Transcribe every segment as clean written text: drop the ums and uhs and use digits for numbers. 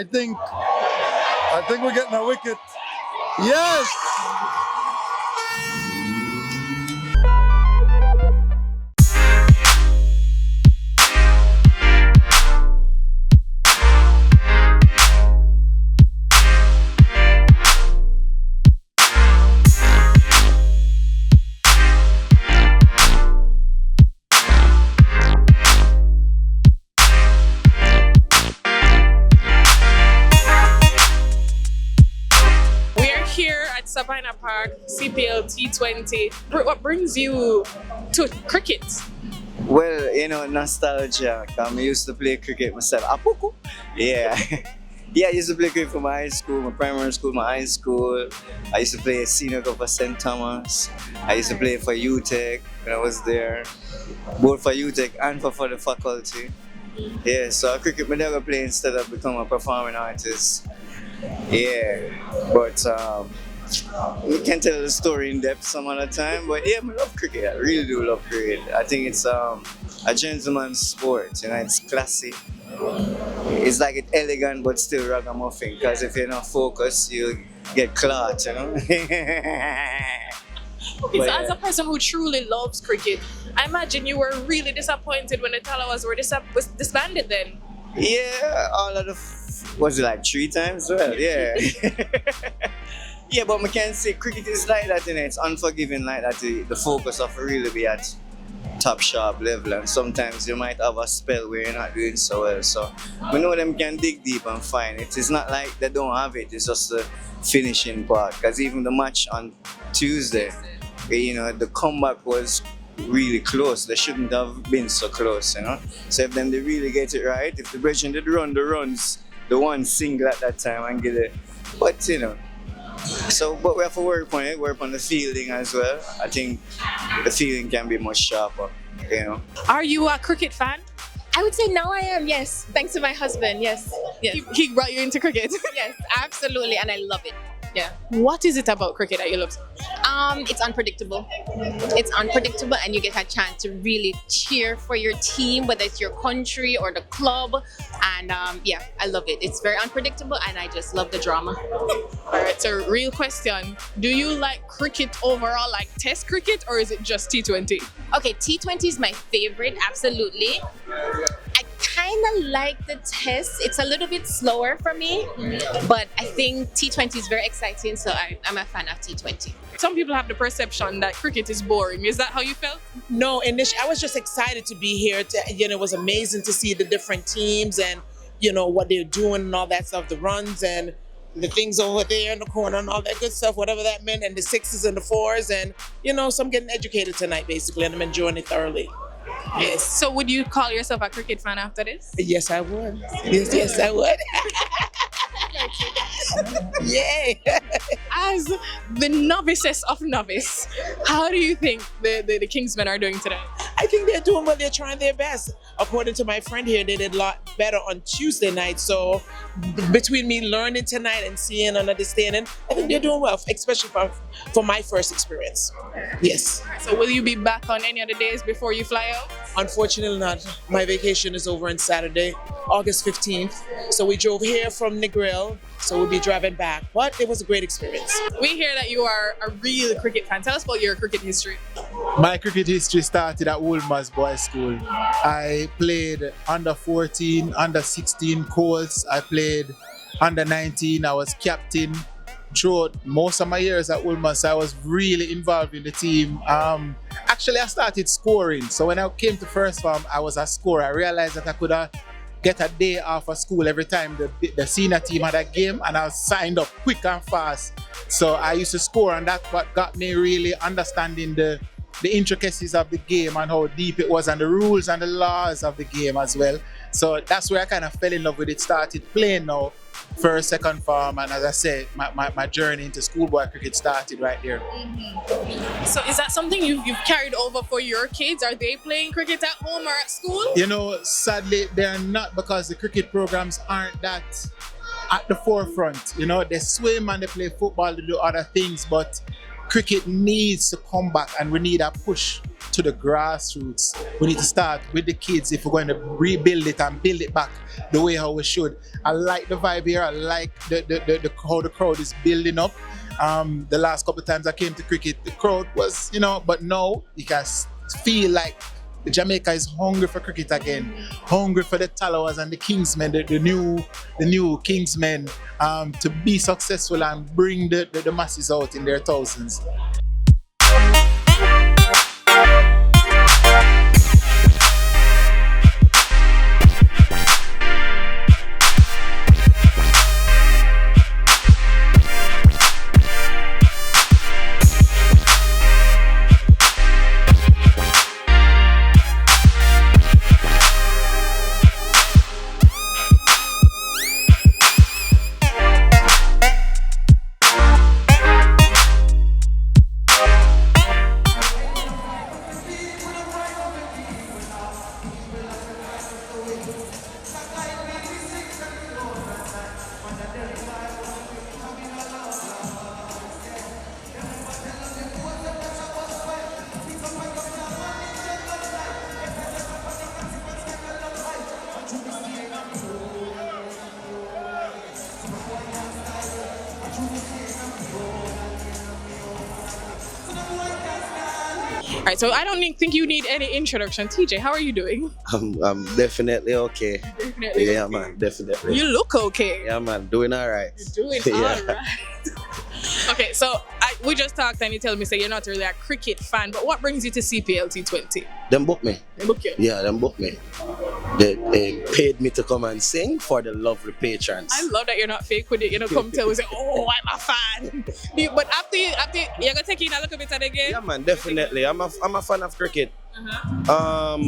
think we're getting a wicket. Yes! Sabina Park, CPL T20. What brings you to cricket? Well, nostalgia. I used to play cricket myself. Apuku. Yeah. Yeah, I used to play cricket for my high school, my primary school, my high school. I used to play senior go for St. Thomas. I used to play for UTech when I was there. Both for UTech and for the faculty. Yeah, so cricket I never play instead of become a performing artist. Yeah, but we can tell the story in depth some other time, but yeah, I love cricket. I really do love cricket. I think it's a gentleman's sport, it's classy. It's like it's elegant but still ragamuffin, because if you're not focused, you'll get caught, So as a person who truly loves cricket, I imagine you were really disappointed when the Talawas was disbanded then. Yeah, all of was it like 3 times? Well, yeah. Yeah, but I can say cricket is like that, it's unforgiving like that. The focus of really be at top sharp level, and sometimes you might have a spell where you're not doing so well. So we know them can dig deep and find it. It's not like they don't have it, it's just the finishing part. Because even the match on Tuesday, the comeback was really close. They shouldn't have been so close, So if they really get it right, if the Brethren did run the runs, the one single at that time and get it. But but we have to work on it, work on the fielding as well. I think the fielding can be much sharper, Are you a cricket fan? I would say now I am, yes. Thanks to my husband, yes. He brought you into cricket? Yes, absolutely, and I love it. Yeah. What is it about cricket that you love? It's unpredictable. It's unpredictable, and you get a chance to really cheer for your team, whether it's your country or the club. And I love it. It's very unpredictable, and I just love the drama. All right, so real question. Do you like cricket overall, like Test cricket, or is it just T20? Okay, T20 is my favorite, absolutely. I kind of like the Test. It's a little bit slower for me, but I think T20 is very exciting, so I'm a fan of T20. Some people have the perception that cricket is boring. Is that how you felt? No, I was just excited to be here. It was amazing to see the different teams and, what they're doing and all that stuff, the runs and the things over there in the corner and all that good stuff, whatever that meant, and the 6s and the 4s. And, so I'm getting educated tonight, basically, and I'm enjoying it thoroughly. Yes. So would you call yourself a cricket fan after this? Yes, I would. Yes, I would. Yay! As the novicest of novice, how do you think the Kingsmen are doing today? I think they're doing well. They're trying their best. According to my friend here, they did a lot better on Tuesday night. So between me learning tonight and seeing and understanding, I think they're doing well, especially for my first experience. Yes. So will you be back on any other days before you fly out? Unfortunately not. My vacation is over on Saturday, August 15th. So we drove here from Negril, so we'll be driving back. But it was a great experience. We hear that you are a real cricket fan. Tell us about your cricket history. My cricket history started at Wolmer's Boys School. I played under 14, under 16 Colts. I played under 19. I was captain. Throughout most of my years at Wolmer's, I was really involved in the team. Actually, I started scoring. So when I came to first form, I was a scorer. I realized that I could get a day off of school every time the senior team had a game, and I was signed up quick and fast. So I used to score, and that's what got me really understanding the intricacies of the game and how deep it was, and the rules and the laws of the game as well. So that's where I kind of fell in love with it, started playing now, first, second form, and as I said, my journey into schoolboy cricket started right there. Mm-hmm. So is that something you've carried over for your kids? Are they playing cricket at home or at school? Sadly, they're not, because the cricket programs aren't that at the forefront. They swim and they play football, they do other things, but cricket needs to come back, and we need a push to the grassroots. We need to start with the kids if we're going to rebuild it and build it back the way how we should. I like the vibe here. I like how the crowd is building up. The last couple of times I came to cricket, the crowd was, but now you can feel like Jamaica is hungry for cricket again, hungry for the Talawas and the Kingsmen, the new Kingsmen, to be successful and bring the masses out in their thousands. All right, so I don't think you need any introduction. TJ, how are you doing? I'm definitely okay. Definitely. Yeah, man, definitely. You look okay. Yeah, man, doing all right. You're doing Yeah. all right. Okay, so we just talked and you tell me say you're not really a cricket fan, but what brings you to CPL T20? Them book me. They book you. Yeah, them book me. They paid me to come and sing for the lovely patrons. I love that you're not fake with it. You know, come tell us, oh, I'm a fan. But after you're gonna take in a little bit of the game. Yeah, man, definitely. I'm a fan of cricket. Uh-huh.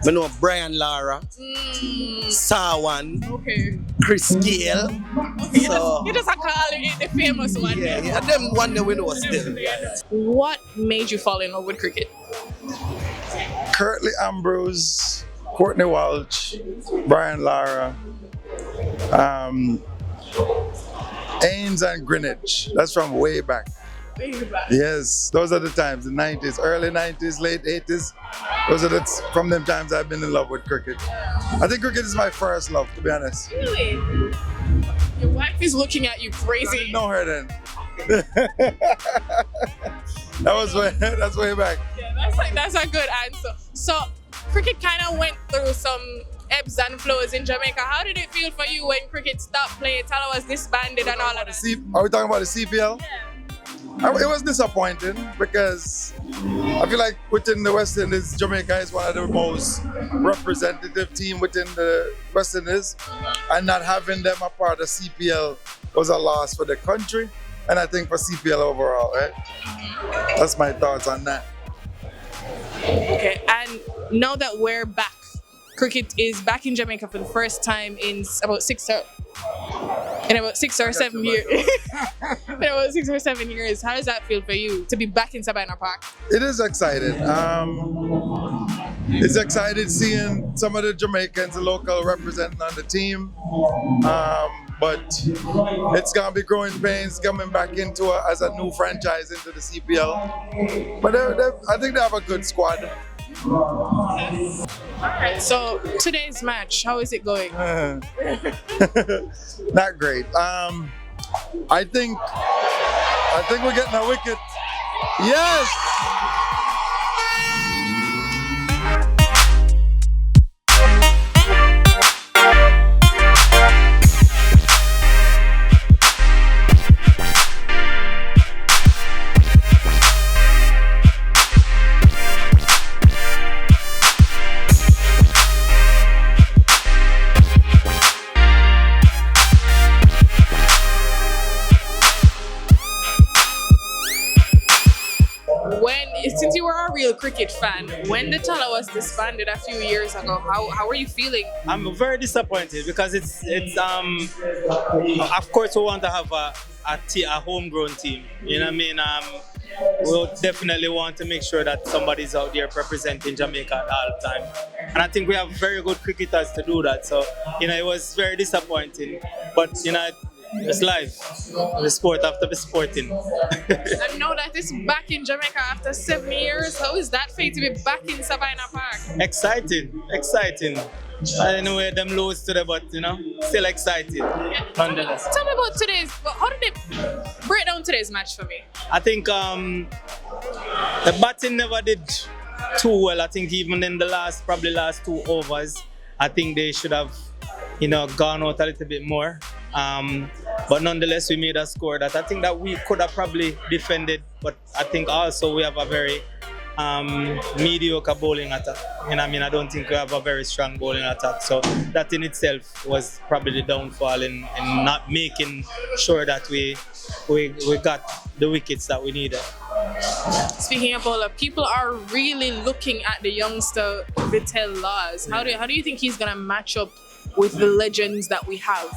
I know Brian Lara, Sawan, Okay. Chris Gale. Okay, So you just call it the famous one. yeah, them one that we know still. What made you fall in love with cricket? Curtly Ambrose, Courtney Walsh, Brian Lara, Ains and Greenwich. That's from way back. Yes, those are the times, the 90s, early 90s, late 80s. Those are from them times I've been in love with cricket. I think cricket is my first love, to be honest. Really? Your wife is looking at you I crazy. didn't know her then. That's way back. Yeah, that's a good answer. So cricket kind of went through some ebbs and flows in Jamaica. How did it feel for you when cricket stopped playing? Tala was disbanded and all of that. Are we talking about the CPL? Yeah. It was disappointing because I feel like within the West Indies, Jamaica is one of the most representative team within the West Indies, and not having them a part of CPL was a loss for the country, and I think for CPL overall, right? That's my thoughts on that. Okay, and now that we're back, cricket is back in Jamaica for the first time in about 6 or 7 years. In about 6 or 7 years. How does that feel for you to be back in Sabina Park? It is exciting. It's exciting seeing some of the Jamaicans, the local representing on the team. But it's gonna be growing pains coming back into as a new franchise into the CPL. But I think they have a good squad. Alright, so today's match, how is it going? Not great. I think we're getting a wicket. Yes! Since you were a real cricket fan, when the Tala was disbanded a few years ago, how were you feeling? I'm very disappointed because it's of course we want to have a homegrown team. You know what I mean? We'll definitely want to make sure that somebody's out there representing Jamaica at all time. And I think we have very good cricketers to do that. So, it was very disappointing. But, It's life. The sport have to be sporting. And now that it's back in Jamaica after 7 years, how is that for you to be back in Sabina Park? Exciting. I don't know where them lose today, but still excited. Nonetheless. Tell me about today's. How did they break down today's match for me? I think the batting never did too well. I think even in the last 2 overs, I think they should have, gone out a little bit more. But nonetheless, we made a score that I think that we could have probably defended. But I think also we have a very mediocre bowling attack. I don't think we have a very strong bowling attack. So that in itself was probably the downfall in not making sure that we got the wickets that we needed. Speaking of bowler, people are really looking at the youngster Vittel Laws. How do you think he's gonna match up with the legends that we have?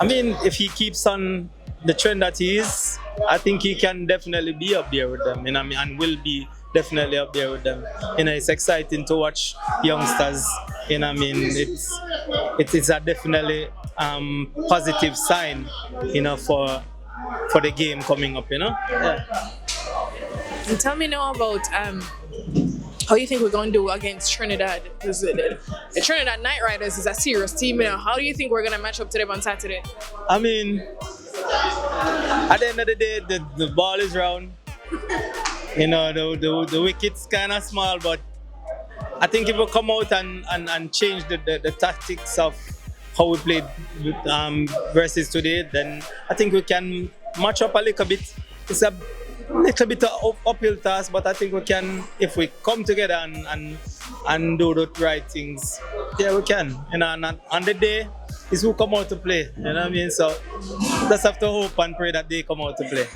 If he keeps on the trend that he is, I think he can definitely be up there with them. And will be definitely up there with them. It's exciting to watch youngsters. It's a definitely positive sign, for the game coming up. Yeah. And tell me now about how you think we're going to do against Trinidad. Because the Trinidad Knight Riders is a serious team. How do you think we're going to match up to them on Saturday? At the end of the day, the ball is round. The wicket's kind of small, but I think if we come out and change the tactics of how we played versus today, then I think we can match up a little bit. It's a little bit of uphill task, but I think we can, if we come together and do the right things, yeah, we can. And on the day is who come out to play. So just have to hope and pray that they come out to play.